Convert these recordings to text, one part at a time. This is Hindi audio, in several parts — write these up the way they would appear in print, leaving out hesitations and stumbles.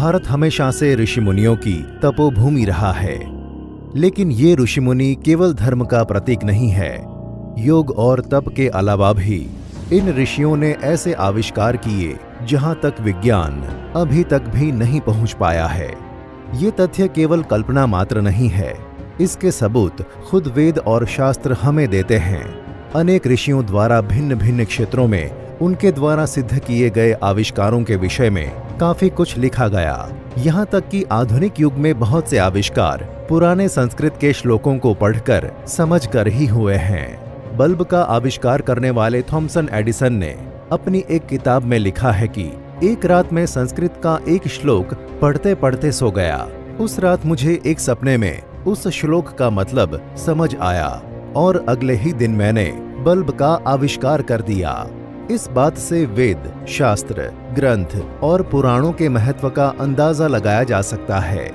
भारत हमेशा से ऋषिमुनियों की तपोभूमि रहा है, लेकिन ये ऋषिमुनि केवल धर्म का प्रतीक नहीं है। योग और तप के अलावा भी इन ऋषियों ने ऐसे आविष्कार किए जहां तक विज्ञान अभी तक भी नहीं पहुंच पाया है। ये तथ्य केवल कल्पना मात्र नहीं है, इसके सबूत खुद वेद और शास्त्र हमें देते हैं। अनेक ऋषियों द्वारा भिन्न भिन्न क्षेत्रों में उनके द्वारा सिद्ध किए गए आविष्कारों के विषय में काफी कुछ लिखा गया। यहाँ तक कि आधुनिक युग में बहुत से आविष्कार पुराने संस्कृत के श्लोकों को पढ़कर समझकर ही हुए हैं। बल्ब का आविष्कार करने वाले थॉमसन एडिसन ने अपनी एक किताब में लिखा है कि एक रात में संस्कृत का एक श्लोक पढ़ते पढ़ते सो गया। उस रात मुझे एक सपने में उस श्लोक का मतलब समझ आया और अगले ही दिन मैंने बल्ब का आविष्कार कर दिया। इस बात से वेद, शास्त्र, ग्रंथ और पुराणों के महत्व का अंदाजा लगाया जा सकता है।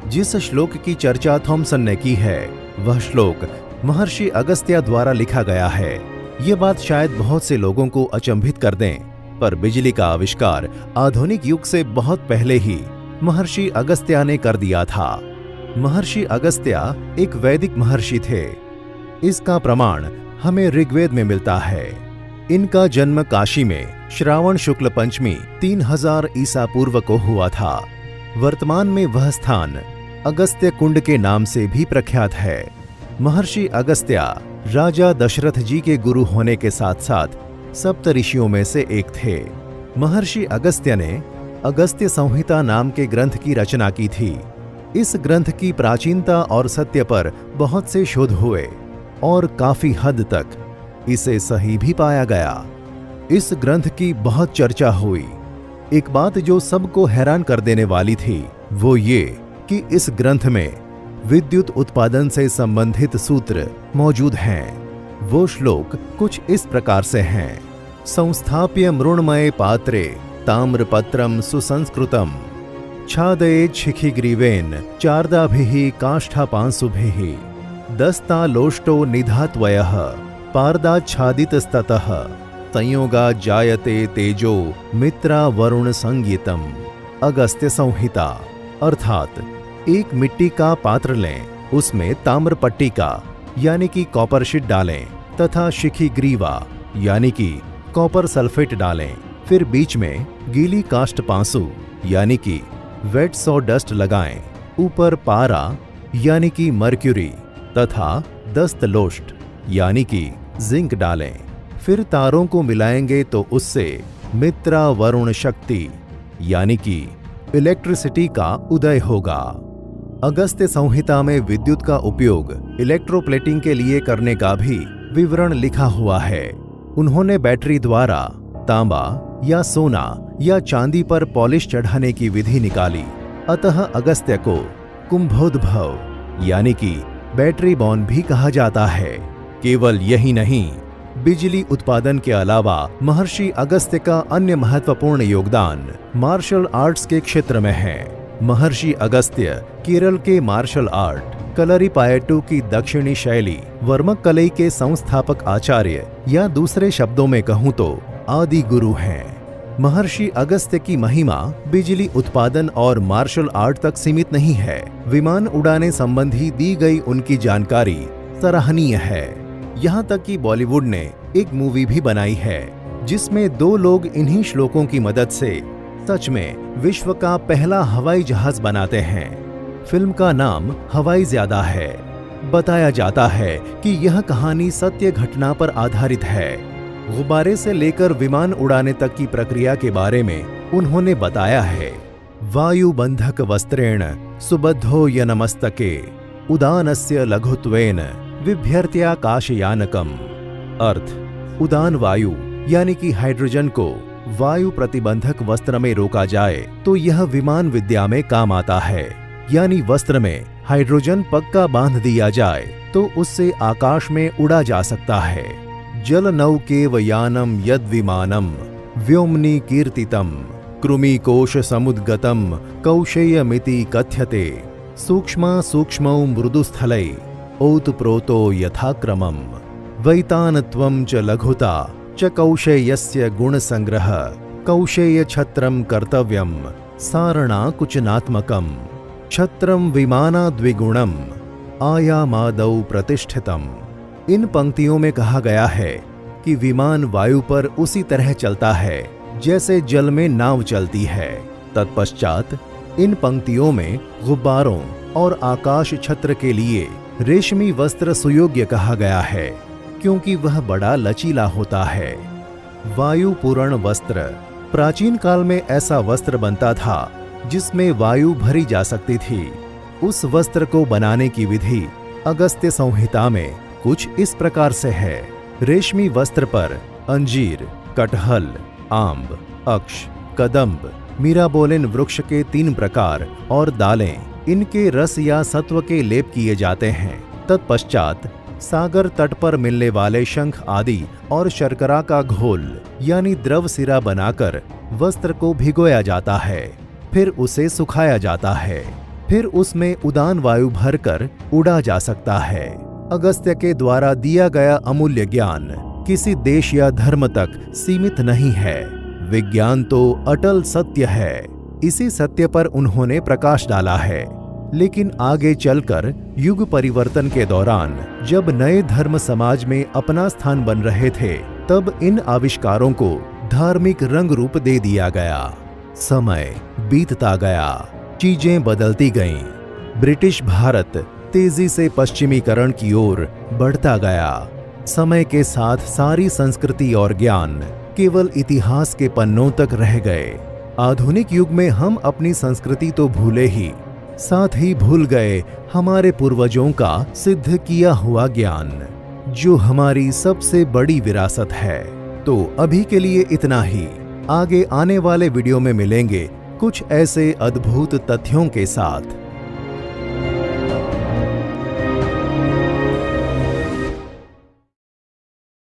जिस श्लोक की चर्चा थॉमसन ने की है, वह श्लोक महर्षि अगस्त्य द्वारा लिखा गया है। ये बात शायद बहुत से लोगों को अचंभित कर दें, पर बिजली का आविष्कार आधुनिक युग से बहुत पहले ही महर्षि अगस्त्य ने कर दिया था। महर्षि अगस्त्य एक वैदिक महर्षि थे। इसका प्रमाण हमें ऋग्वेद में मिलता है। इनका जन्म काशी में श्रावण शुक्ल पंचमी 3000 ईसा पूर्व को हुआ था। वर्तमान में वह स्थान अगस्त्य कुंड के नाम से भी प्रख्यात है। महर्षि अगस्त्य राजा दशरथ जी के गुरु होने के साथ साथ सप्त ऋषियों में से एक थे। महर्षि अगस्त्य ने अगस्त्य संहिता नाम के ग्रंथ की रचना की थी। इस ग्रंथ की प्राचीनता और सत्य पर बहुत से शोध हुए और काफी हद तक इसे सही भी पाया गया। इस ग्रंथ की बहुत चर्चा हुई। एक बात जो सबको हैरान कर देने वाली थी वो ये कि इस ग्रंथ में विद्युत उत्पादन से संबंधित सूत्र मौजूद हैं। वो श्लोक कुछ इस प्रकार से हैं। संस्थाप्य मृण्मये पात्रे ताम्रपत्रम सुसंस्कृतम छादयेत् शिखिग्रीवेन चार्दाभिः काष्ठापांशुभिः दस्तालोष्टो निधात्वयः पार्दाच्छादितस्ततः संयोगा जायते तेजो मित्रा वरुण संगीतम। अगस्त्य संहिता अर्थात एक मिट्टी का पात्र लें, उसमें ताम्र पट्टी का यानी कि कॉपर शीट डालें तथा शिखी ग्रीवा यानी कि कॉपर सल्फेट डालें। फिर बीच में गीली काष्ठ पांसु यानी कि वेट सॉडस्ट लगाएं। ऊपर पारा यानी कि मर्क्यूरी तथा दस्तलोष्ट यानी कि जिंक डालें। फिर तारों को मिलाएंगे तो उससे मित्रा वरुण शक्ति यानी कि इलेक्ट्रिसिटी का उदय होगा। अगस्त्य संहिता में विद्युत का उपयोग इलेक्ट्रोप्लेटिंग के लिए करने का भी विवरण लिखा हुआ है। उन्होंने बैटरी द्वारा तांबा या सोना या चांदी पर पॉलिश चढ़ाने की विधि निकाली। अतः अगस्त्य को कुंभोद्भव यानी कि बैटरी बॉर्न भी कहा जाता है। केवल यही नहीं, बिजली उत्पादन के अलावा महर्षि अगस्त्य का अन्य महत्वपूर्ण योगदान मार्शल आर्ट्स के क्षेत्र में है। महर्षि अगस्त्य केरल के मार्शल आर्ट कलरीपायट्टू की दक्षिणी शैली वर्मक्कलई के संस्थापक आचार्य या दूसरे शब्दों में कहूं तो आदि गुरु हैं। महर्षि अगस्त्य की महिमा बिजली उत्पादन और मार्शल आर्ट तक सीमित नहीं है। विमान उड़ाने संबंधी दी गई उनकी जानकारी सराहनीय है। यहाँ तक कि बॉलीवुड ने एक मूवी भी बनाई है जिसमें 2 लोग इन्हीं श्लोकों की मदद से सच में विश्व का पहला हवाई जहाज बनाते हैं। फिल्म का नाम हवाई ज्यादा है। बताया जाता है कि यह कहानी सत्य घटना पर आधारित है। गुब्बारे से लेकर विमान उड़ाने तक की प्रक्रिया के बारे में उन्होंने बताया है। वायुबंधक वस्त्रेण सुबद्धो यनमस्तके उदानस्य लघुत्वेन विभ्यर्त्याकाशयानकम। अर्थ, उदान वायु यानी कि हाइड्रोजन को वायु प्रतिबंधक वस्त्र में रोका जाए तो यह विमान विद्या में काम आता है। यानी वस्त्र में हाइड्रोजन पक्का बांध दिया जाए तो उससे आकाश में उड़ा जा सकता है। जल नौकेव यानम यद विमानम व्योमनि कीर्तितम कृमिकोश समुद्गतम कौशेयमिति कथ्यते सूक्ष्मा सूक्ष्मौ मृदुस्थलै ओतप्रोतो यथाक्रमम् वैतानत्वं च लघुता च कौशेयस्य गुणसंग्रह कौशेय छत्रम कर्तव्यम सारणा कुचनात्मकम छत्रम विमाना द्विगुणम आयामादौ प्रतिष्ठितम। इन पंक्तियों में कहा गया है कि विमान वायु पर उसी तरह चलता है जैसे जल में नाव चलती है। तत्पश्चात इन पंक्तियों में गुब्बारों और आकाश छत्र के लिए रेशमी वस्त्र सुयोग्य कहा गया है, क्योंकि वह बड़ा लचीला होता है। वायु पूरण वस्त्र। प्राचीन काल में ऐसा वस्त्र बनता था जिसमें वायु भरी जा सकती थी। उस वस्त्र को बनाने की विधि अगस्त्य संहिता में कुछ इस प्रकार से है। रेशमी वस्त्र पर अंजीर, कटहल, आम्ब, अक्ष, कदम्ब, मीराबोलिन वृक्ष के 3 प्रकार और दालें, इनके रस या सत्व के लेप किए जाते हैं। तत्पश्चात सागर तट पर मिलने वाले शंख आदि और शर्करा का घोल यानी द्रव सिरा बनाकर वस्त्र को भिगोया जाता है। फिर उसे सुखाया जाता है। फिर उसमें उदान वायु भरकर उड़ा जा सकता है। अगस्त्य के द्वारा दिया गया अमूल्य ज्ञान किसी देश या धर्म तक सीमित नहीं है। विज्ञान तो अटल सत्य है। इसी सत्य पर उन्होंने प्रकाश डाला है। लेकिन आगे चलकर युग परिवर्तन के दौरान जब नए धर्म समाज में अपना स्थान बन रहे थे, तब इन आविष्कारों को धार्मिक रंग रूप दे दिया गया। समय बीतता गया, चीजें बदलती गईं। ब्रिटिश भारत तेजी से पश्चिमीकरण की ओर बढ़ता गया। समय के साथ सारी संस्कृति और ज्ञान केवल इतिहास के पन्नों तक रह गए। आधुनिक युग में हम अपनी संस्कृति तो भूले ही, साथ ही भूल गए हमारे पूर्वजों का सिद्ध किया हुआ ज्ञान, जो हमारी सबसे बड़ी विरासत है। तो अभी के लिए इतना ही। आगे आने वाले वीडियो में मिलेंगे कुछ ऐसे अद्भुत तथ्यों के साथ।